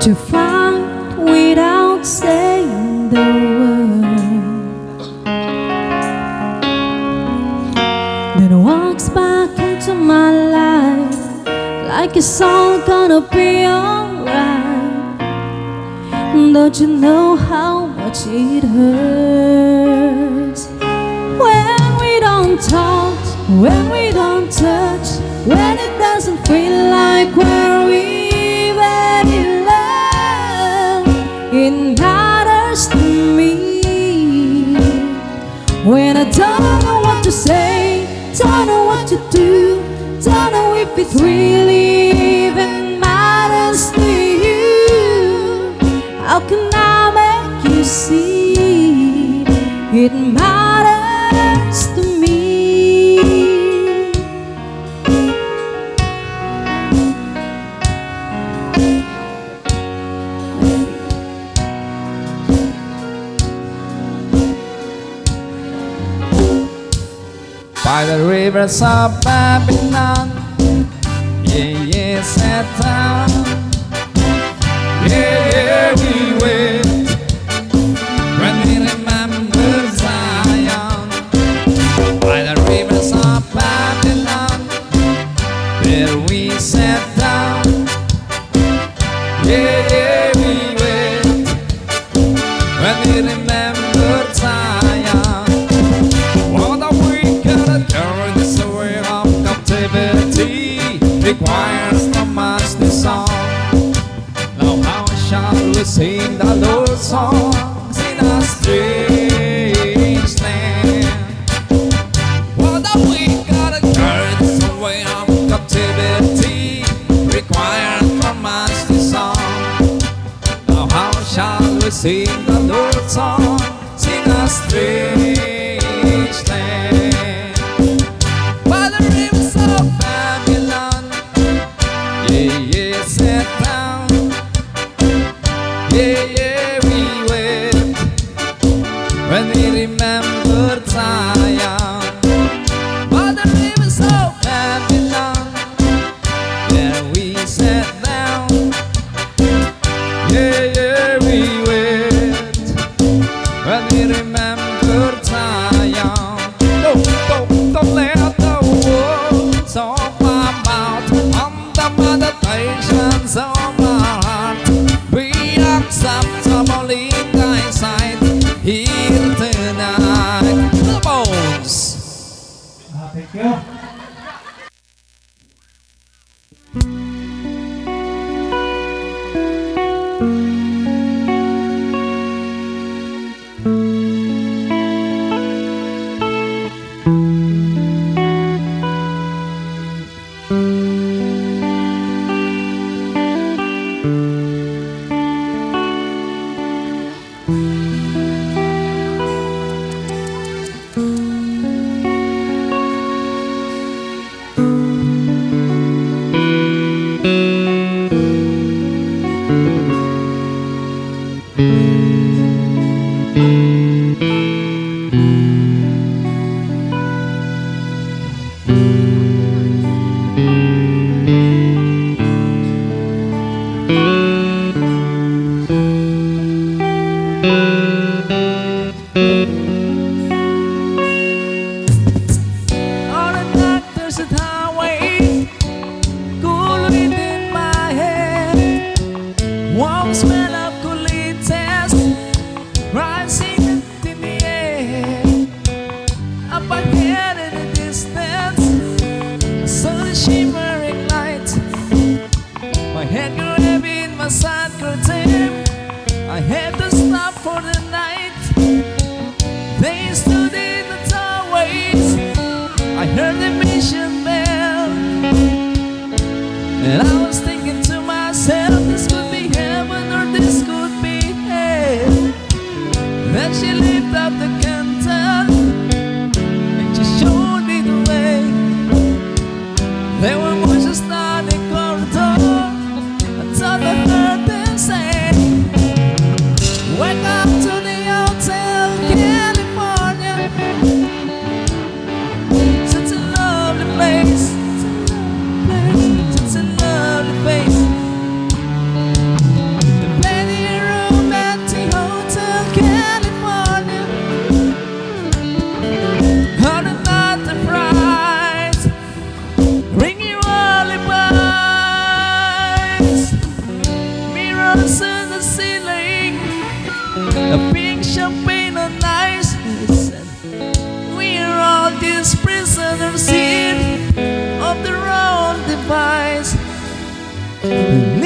to find without saying the word. Then walks back into my life like it's all gonna be alright. Don't you know how much it hurts when we don't talk, when we don't touch, when it doesn't feel like we're even in love. It matters to me when I don't know what to say, don't know what to do, don't know if it really even matters to you. How can I make you see it matters to me? By the rivers of Babylon, yeah, yeah, sat down, yeah, yeah, we wait when we remember Zion. By the rivers of Babylon, there we sat down, yeah, yeah, we wait when we remember Zion. What a wicked turn this away of captivity requires from us this song. Now how shall we sing the Lord's songs in a strange land? What a wicked turn this away of captivity requires from us this song. Now how shall we sing the Lord's songs in a strange land? By the rivers of Babylon, yeah, yeah, sat down, yeah, yeah, we wait when we remember Zion. By the rivers of Babylon, there we sat down, yeah, yeah, we wait when we remember Zion. Don't let the words of my mouth and the meditations of my heart be acceptable in thy sight here tonight. The bones. Thank you.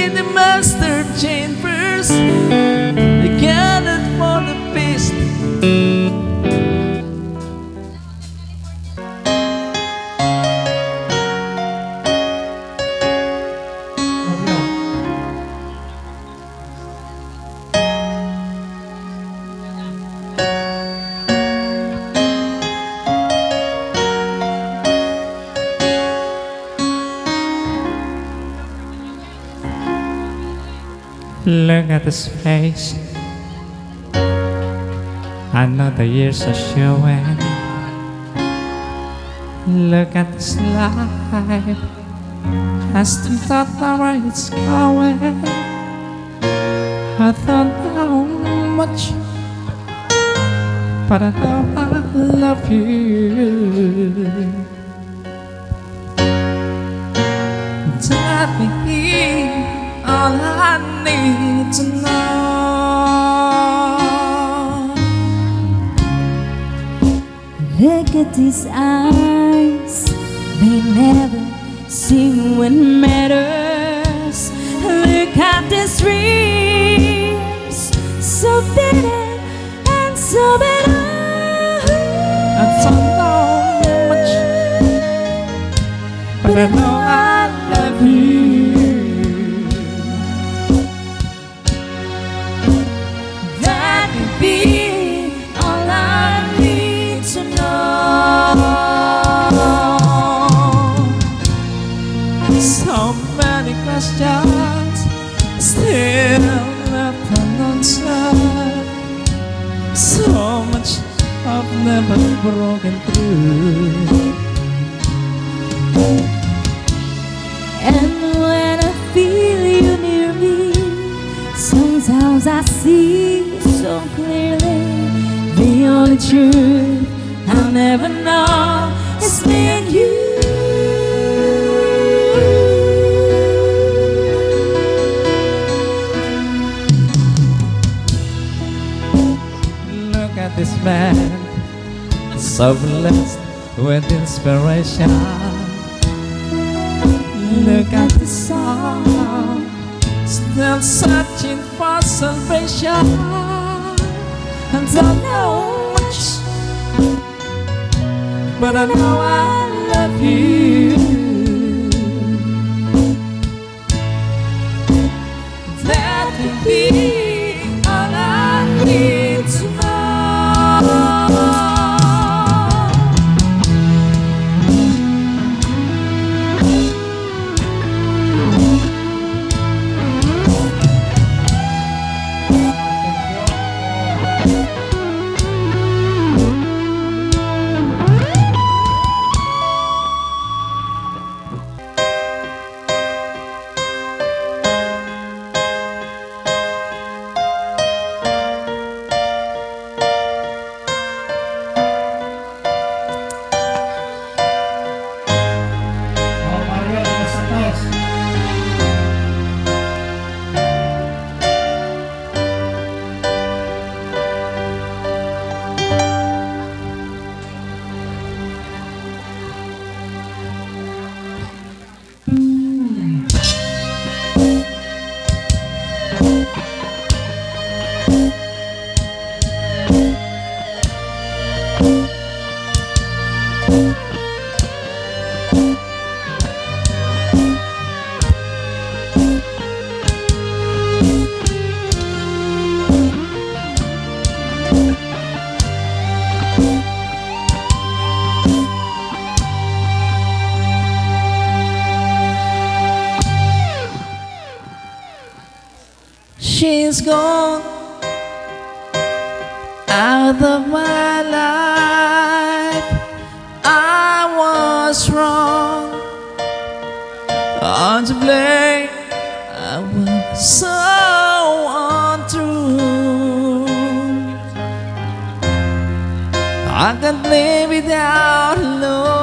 in the master chambers, they gathered for the feast. Look at his face, I know the years are showing. Look at this life, I still thought now where it's going. I thought how much, but I know I love you. Tell me all I need to know. Look at these eyes, they never see what matters. Look at these dreams, so bitter and so bitter. I don't know much, but I know I love you. That could be all I need to know. So many questions still left unanswered. So much I've never broken through. And when I feel you near me, sometimes I see so clearly the only truth I'll never know is me and you. Look at this man, so blessed with inspiration. Look at the song, still searching for salvation. I don't know much, but I know I love you. That could be all I need to know. She's gone out of my life. I was wrong, on to blame. I was so untrue. I can't live without love.